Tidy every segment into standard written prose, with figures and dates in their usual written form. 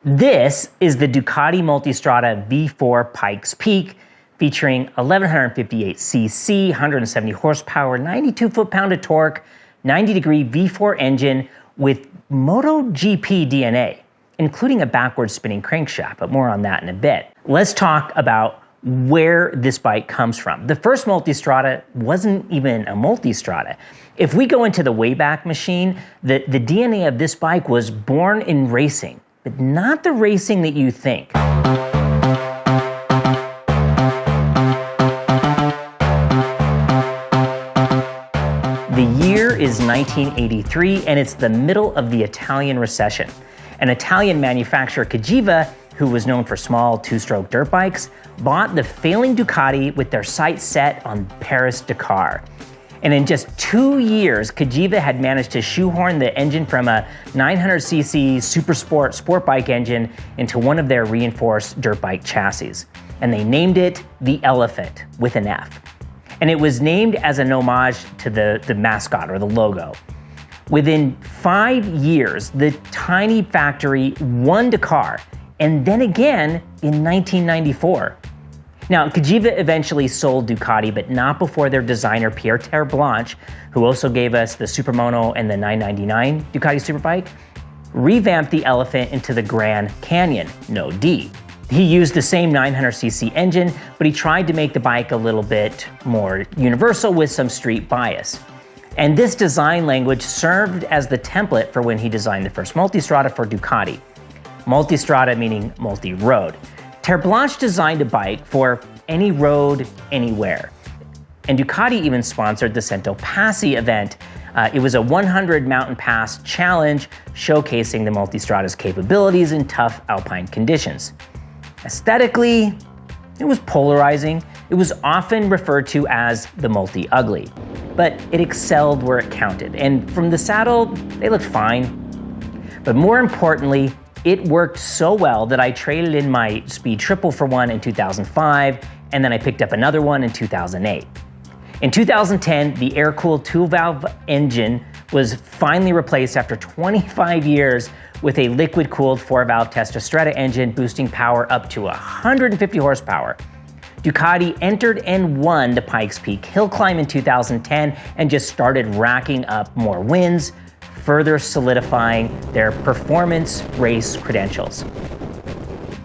This is the Ducati Multistrada V4 Pikes Peak, featuring 1158cc, 170 horsepower, 92 foot-pound of torque, 90-degree V4 engine with MotoGP DNA, including a backwards spinning crankshaft, but more on that in a bit. Let's talk about where this bike comes from. The first Multistrada wasn't even a Multistrada. If we go into the Wayback Machine, the DNA of this bike was born in racing, but not the racing that you think. The year is 1983, and it's the middle of the Italian recession. An Italian manufacturer, Cagiva, who was known for small two-stroke dirt bikes, bought the failing Ducati with their sights set on Paris-Dakar. And in just 2 years, Cagiva had managed to shoehorn the engine from a 900cc super sport bike engine into one of their reinforced dirt bike chassis. And they named it the Elephant, with an F. And it was named as an homage to the mascot or the logo. Within 5 years, the tiny factory won Dakar, and then again in 1994. Now, Cagiva eventually sold Ducati, but not before their designer Pierre Terblanche, who also gave us the Supermoto and the 999 Ducati Superbike, revamped the Elephant into the Grand Canyon, no D. He used the same 900cc engine, but he tried to make the bike a little bit more universal with some street bias. And this design language served as the template for when he designed the first Multistrada for Ducati. Multistrada meaning multi-road. Terblanche designed a bike for any road, anywhere. And Ducati even sponsored the Cento Passi event. It was a 100 mountain pass challenge showcasing the Multistrada's capabilities in tough alpine conditions. Aesthetically, it was polarizing. It was often referred to as the multi-ugly, but it excelled where it counted. And from the saddle, they looked fine. But more importantly, it worked so well that I traded in my Speed Triple for one in 2005, and then I picked up another one in 2008. In 2010, the air-cooled 2-valve engine was finally replaced after 25 years with a liquid-cooled 4-valve Multistrada engine boosting power up to 150 horsepower. Ducati entered and won the Pikes Peak hill climb in 2010 and just started racking up more wins, further solidifying their performance race credentials.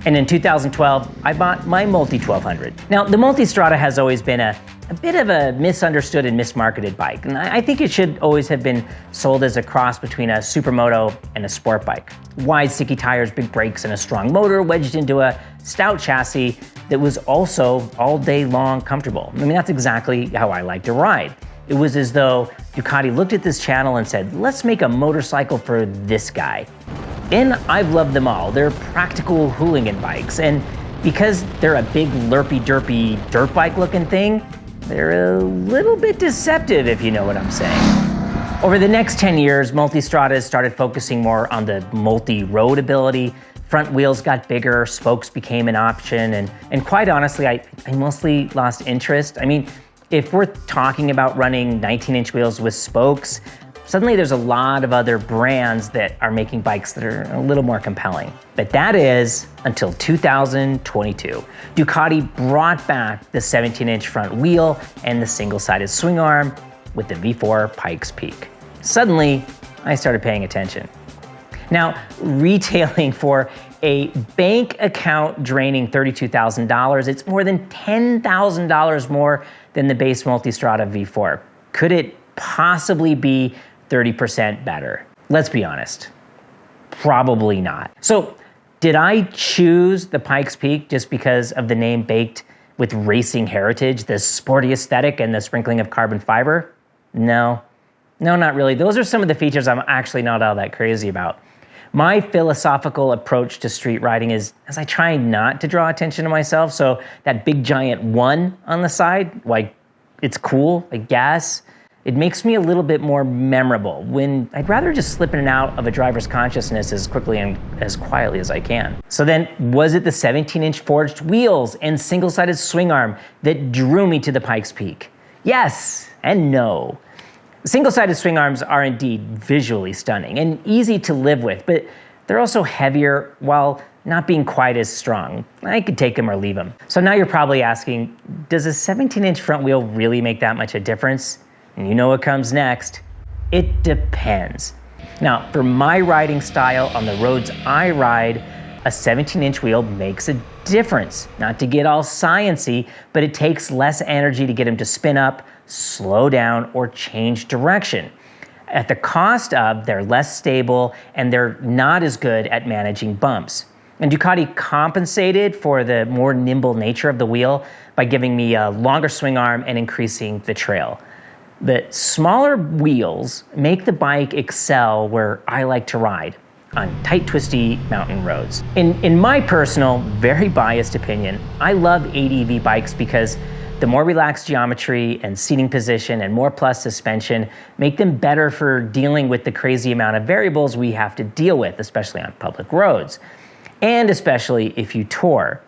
And in 2012, I bought my Multi 1200. Now, the Multistrada has always been a bit of a misunderstood and mismarketed bike, and I think it should always have been sold as a cross between a supermoto and a sport bike. Wide, sticky tires, big brakes, and a strong motor wedged into a stout chassis that was also all day long comfortable. I mean, that's exactly how I like to ride. It was as though Ducati looked at this channel and said, let's make a motorcycle for this guy. And I've loved them all. They're practical hooligan bikes, and because they're a big lurpy derpy dirt bike looking thing, they're a little bit deceptive, if you know what I'm saying. Over the next 10 years, Multistrada started focusing more on the multi-road ability. Front wheels got bigger, spokes became an option, and quite honestly, I mostly lost interest. I mean, if we're talking about running 19-inch wheels with spokes, suddenly there's a lot of other brands that are making bikes that are a little more compelling. But that is until 2022. Ducati brought back the 17-inch front wheel and the single-sided swing arm with the V4 Pikes Peak. Suddenly, I started paying attention. Now, retailing for a bank account draining $32,000, it's more than $10,000 more than the base Multistrada V4. Could it possibly be 30% better? Let's be honest, probably not. So did I choose the Pikes Peak just because of the name baked with racing heritage, the sporty aesthetic and the sprinkling of carbon fiber? No, not really. Those are some of the features I'm actually not all that crazy about. My philosophical approach to street riding is, as I try not to draw attention to myself, so that big giant 1 on the side, like, it's cool, I guess. It makes me a little bit more memorable when I'd rather just slip in and out of a driver's consciousness as quickly and as quietly as I can. So then, was it the 17-inch forged wheels and single-sided swing arm that drew me to the Pikes Peak? Yes and no. Single-sided swing arms are indeed visually stunning and easy to live with, but They're also heavier while not being quite as strong. I could take them or leave them. So now you're probably asking, does a 17-inch front wheel really make that much a difference? And you know what comes next. It depends. Now, for my riding style on the roads I ride, a 17-inch wheel makes a difference. Not to get all sciencey, but it takes less energy to get them to spin up, slow down, or change direction. At the cost of, they're less stable and they're not as good at managing bumps. And Ducati compensated for the more nimble nature of the wheel by giving me a longer swing arm and increasing the trail. The smaller wheels make the bike excel where I like to ride, on tight, twisty mountain roads. In my personal, very biased opinion, I love ADV bikes because the more relaxed geometry and seating position and more plus suspension make them better for dealing with the crazy amount of variables we have to deal with, especially on public roads, and especially if you tour.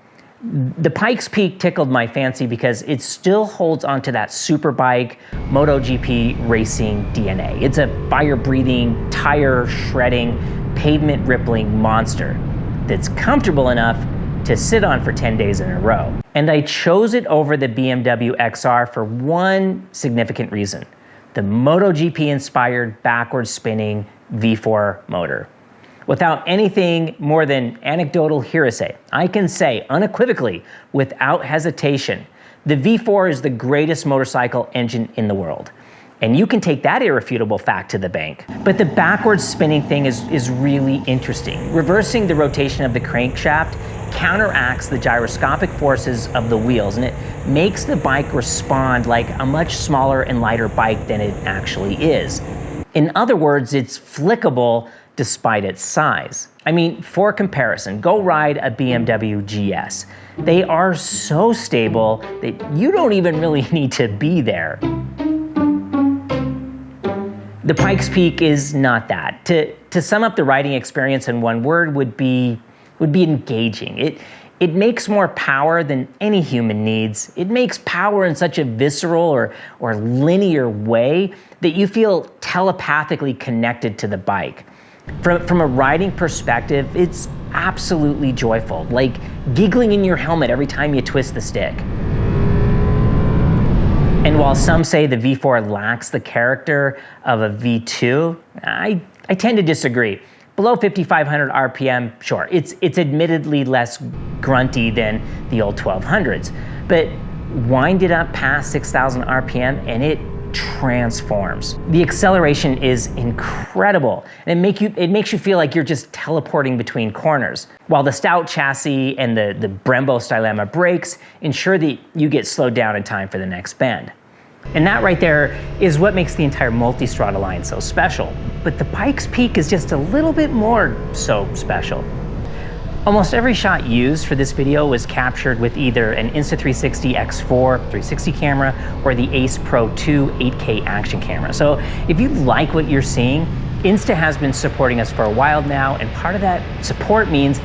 The Pikes Peak tickled my fancy because it still holds onto that superbike MotoGP racing DNA. It's a fire-breathing, tire-shredding, pavement-rippling monster that's comfortable enough to sit on for 10 days in a row. And I chose it over the BMW XR for one significant reason: the MotoGP-inspired backward-spinning V4 motor. Without anything more than anecdotal hearsay, I can say unequivocally, without hesitation, the V4 is the greatest motorcycle engine in the world. And you can take that irrefutable fact to the bank. But the backwards spinning thing is really interesting. Reversing the rotation of the crankshaft counteracts the gyroscopic forces of the wheels, and it makes the bike respond like a much smaller and lighter bike than it actually is. In other words, it's flickable despite its size. I mean, for comparison, go ride a BMW GS. They are so stable that you don't even really need to be there. The Pikes Peak is not that. To sum up the riding experience in one word would be engaging. It makes more power than any human needs. It makes power in such a visceral or linear way that you feel telepathically connected to the bike. From a riding perspective, it's absolutely joyful, like giggling in your helmet every time you twist the stick. And while some say the V4 lacks the character of a V2, I tend to disagree. Below 5,500 RPM, sure, it's admittedly less grunty than the old 1200s, but wind it up past 6,000 RPM and it transforms. The acceleration is incredible, and it makes you feel like you're just teleporting between corners, while the stout chassis and the Brembo Stylema brakes ensure that you get slowed down in time for the next bend. And that right there is what makes the entire Multistrada line so special. But the Pikes Peak is just a little bit more so special. Almost every shot used for this video was captured with either an Insta360 X4 360 camera or the Ace Pro 2 8K action camera. So if you like what you're seeing, Insta has been supporting us for a while now, and part of that support means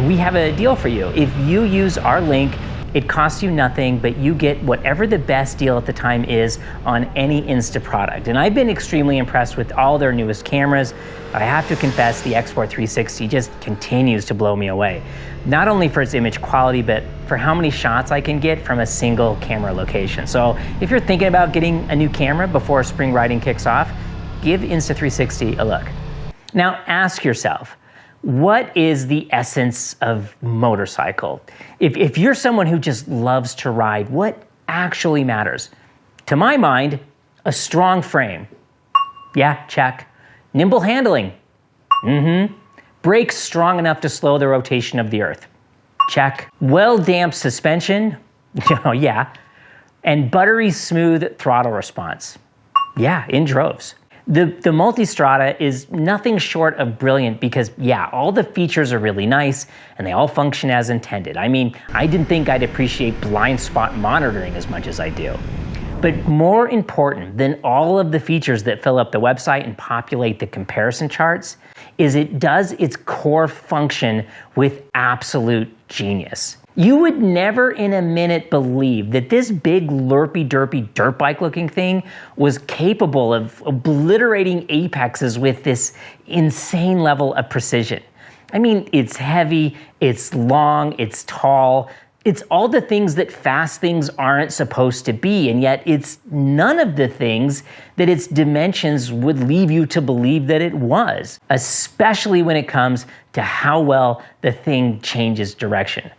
we have a deal for you. If you use our link, it costs you nothing, but you get whatever the best deal at the time is on any Insta product. And I've been extremely impressed with all their newest cameras. I have to confess, the X4 360 just continues to blow me away. Not only for its image quality, but for how many shots I can get from a single camera location. So if you're thinking about getting a new camera before spring riding kicks off, give Insta360 a look. Now ask yourself, what is the essence of motorcycle? If you're someone who just loves to ride, what actually matters? To my mind, a strong frame. Yeah, check. Nimble handling. Brakes strong enough to slow the rotation of the earth. Check. Well-damped suspension. Yeah. And buttery smooth throttle response. Yeah, in droves. The Multistrada is nothing short of brilliant because, yeah, all the features are really nice and they all function as intended. I mean, I didn't think I'd appreciate blind spot monitoring as much as I do. But more important than all of the features that fill up the website and populate the comparison charts is it does its core function with absolute genius. You would never in a minute believe that this big lurpy-derpy dirt bike looking thing was capable of obliterating apexes with this insane level of precision. I mean, it's heavy, it's long, it's tall. It's all the things that fast things aren't supposed to be, and yet it's none of the things that its dimensions would leave you to believe that it was, especially when it comes to how well the thing changes direction.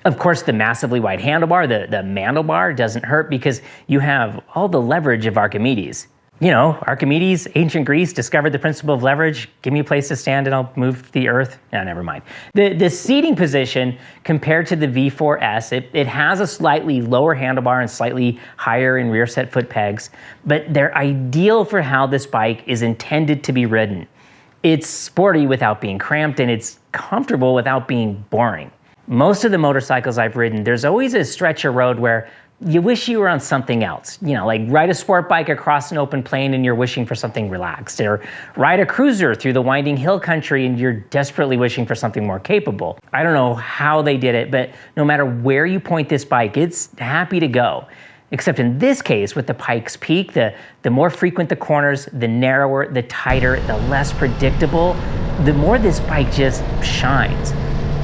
Of course, the massively wide handlebar, the mandelbar, doesn't hurt because you have all the leverage of Archimedes. You know, Archimedes, ancient Greece, discovered the principle of leverage. Give me a place to stand and I'll move the earth. No, never mind. The seating position compared to the V4S, it has a slightly lower handlebar and slightly higher in rear set foot pegs, but they're ideal for how this bike is intended to be ridden. It's sporty without being cramped, and it's comfortable without being boring. Most of the motorcycles I've ridden, there's always a stretch of road where you wish you were on something else. You know, like ride a sport bike across an open plain and you're wishing for something relaxed, or ride a cruiser through the winding hill country and you're desperately wishing for something more capable. I don't know how they did it, but no matter where you point this bike, it's happy to go. Except in this case, with the Pikes Peak, the more frequent the corners, the narrower, the tighter, the less predictable, the more this bike just shines.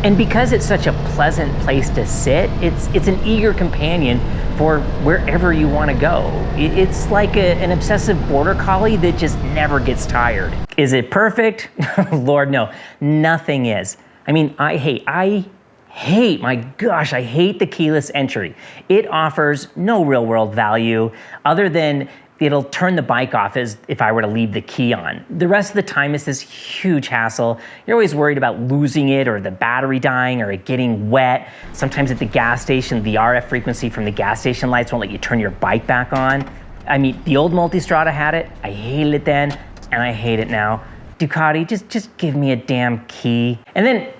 And because it's such a pleasant place to sit, it's an eager companion for wherever you want to go. It's like an obsessive border collie that just never gets tired. Is it perfect? Lord, no, nothing is. I mean, I hate, my gosh, I hate the keyless entry. It offers no real world value other than it'll turn the bike off as if I were to leave the key on. The rest of the time it's this huge hassle. You're always worried about losing it or the battery dying or it getting wet. Sometimes at the gas station, the RF frequency from the gas station lights won't let you turn your bike back on. I mean, the old Multistrada had it. I hated it then, and I hate it now. Ducati, just give me a damn key. And then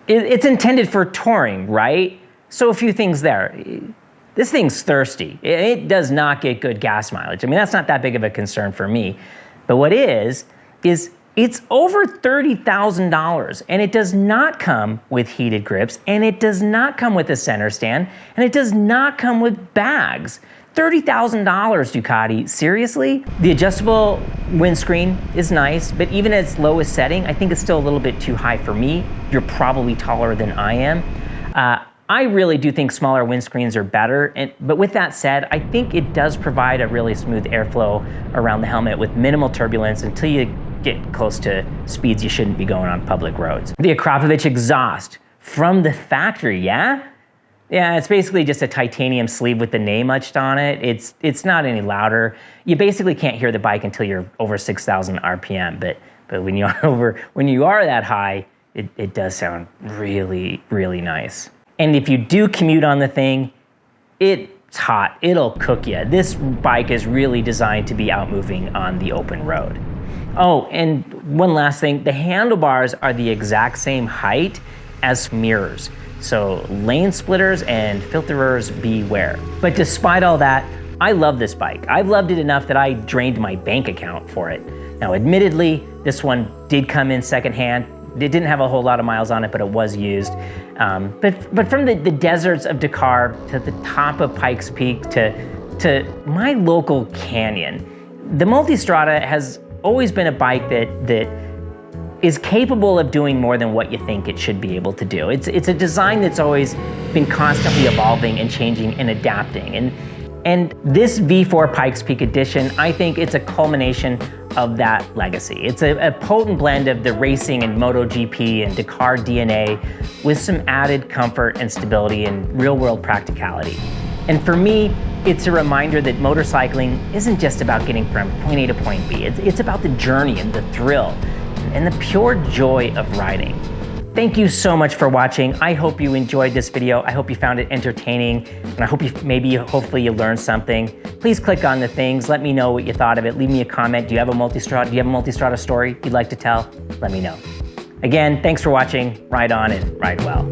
it's intended for touring, right? So a few things there. This thing's thirsty. It does not get good gas mileage. I mean, that's not that big of a concern for me. But what is it's over $30,000, and it does not come with heated grips, and it does not come with a center stand, and it does not come with bags. $30,000, Ducati, seriously? The adjustable windscreen is nice, but even at its lowest setting, I think it's still a little bit too high for me. You're probably taller than I am. I really do think smaller windscreens are better, but with that said, I think it does provide a really smooth airflow around the helmet with minimal turbulence until you get close to speeds you shouldn't be going on public roads. The Akrapovic exhaust from the factory, yeah? Yeah, it's basically just a titanium sleeve with the name etched on it. It's not any louder. You basically can't hear the bike until you're over 6,000 RPM, but when you are that high, it does sound really, really nice. And if you do commute on the thing, it's hot. It'll cook you. This bike is really designed to be out moving on the open road. Oh, and one last thing. The handlebars are the exact same height as mirrors. So lane splitters and filterers beware. But despite all that, I love this bike. I've loved it enough that I drained my bank account for it. Now, admittedly, this one did come in secondhand. It didn't have a whole lot of miles on it, but it was used. But from the deserts of Dakar to the top of Pikes Peak to my local canyon, the Multistrada has always been a bike that is capable of doing more than what you think it should be able to do. It's a design that's always been constantly evolving and changing and adapting. And this V4 Pikes Peak edition, I think it's a culmination of that legacy. It's a potent blend of the racing and MotoGP and Dakar DNA with some added comfort and stability and real-world practicality. And for me, it's a reminder that motorcycling isn't just about getting from point A to point B. It's about the journey and the thrill and the pure joy of riding. Thank you so much for watching. I hope you enjoyed this video. I hope you found it entertaining, and I hope hopefully you learned something. Please click on the things. Let me know what you thought of it. Leave me a comment. Do you have a Multistrada story you'd like to tell? Let me know. Again, thanks for watching. Ride on and ride well.